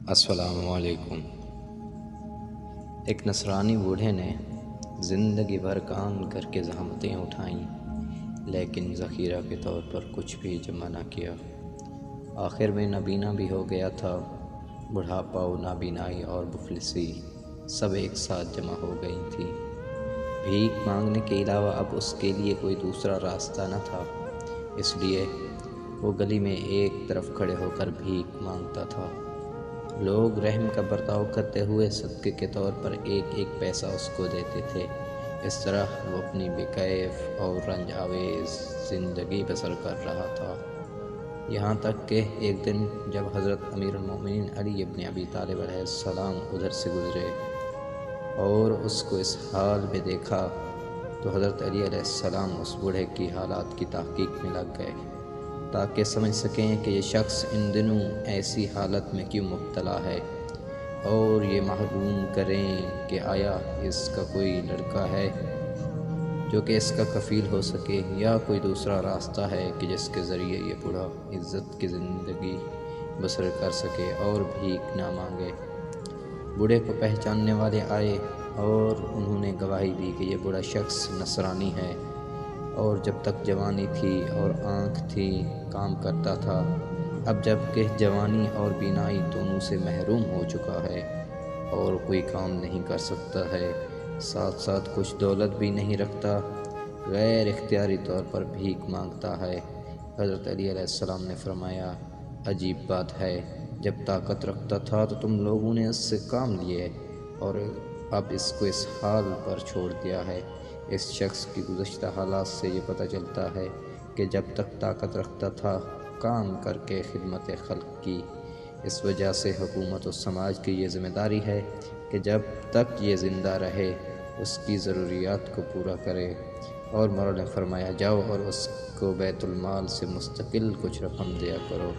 السلام علیکم۔ ایک نصرانی بوڑھے نے زندگی بھر کام کر کے زحمتیں اٹھائیں، لیکن ذخیرہ کے طور پر کچھ بھی جمع نہ کیا۔ آخر میں نابینا بھی ہو گیا تھا۔ بڑھاپا و نابینائی اور مفلسی سب ایک ساتھ جمع ہو گئی تھی۔ بھیک مانگنے کے علاوہ اب اس کے لیے کوئی دوسرا راستہ نہ تھا، اس لیے وہ گلی میں ایک طرف کھڑے ہو کر بھیک مانگتا تھا۔ لوگ رحم کا برتاؤ کرتے ہوئے صدقے کے طور پر ایک ایک پیسہ اس کو دیتے تھے۔ اس طرح وہ اپنی بے کیف اور رنج آویز زندگی بسر کر رہا تھا، یہاں تک کہ ایک دن جب حضرت امیر المومنین علی ابن ابی طالب علیہ السلام ادھر سے گزرے اور اس کو اس حال میں دیکھا تو حضرت علی علیہ السلام اس بوڑھے کی حالات کی تحقیق میں لگ گئے تاکہ سمجھ سکیں کہ یہ شخص ان دنوں ایسی حالت میں کیوں مبتلا ہے، اور یہ معلوم کریں کہ آیا اس کا کوئی لڑکا ہے جو کہ اس کا کفیل ہو سکے، یا کوئی دوسرا راستہ ہے کہ جس کے ذریعے یہ بوڑھا عزت کی زندگی بسر کر سکے اور بھیک نہ مانگے۔ بوڑھے کو پہچاننے والے آئے اور انہوں نے گواہی دی کہ یہ بوڑھا شخص نصرانی ہے، اور جب تک جوانی تھی اور آنکھ تھی کام کرتا تھا، اب جب کہ جوانی اور بینائی دونوں سے محروم ہو چکا ہے اور کوئی کام نہیں کر سکتا ہے، ساتھ ساتھ کچھ دولت بھی نہیں رکھتا، غیر اختیاری طور پر بھیک مانگتا ہے۔ حضرت علی علیہ السلام نے فرمایا، عجیب بات ہے، جب طاقت رکھتا تھا تو تم لوگوں نے اس سے کام لیے اور اب اس کو اس حال پر چھوڑ دیا ہے۔ اس شخص کی گزشتہ حالات سے یہ پتہ چلتا ہے کہ جب تک طاقت رکھتا تھا کام کر کے خدمت خلق کی۔ اس وجہ سے حکومت و سماج کی یہ ذمہ داری ہے کہ جب تک یہ زندہ رہے اس کی ضروریات کو پورا کرے، اور مولا نے فرمایا، جاؤ اور اس کو بیت المال سے مستقل کچھ رقم دیا کرو۔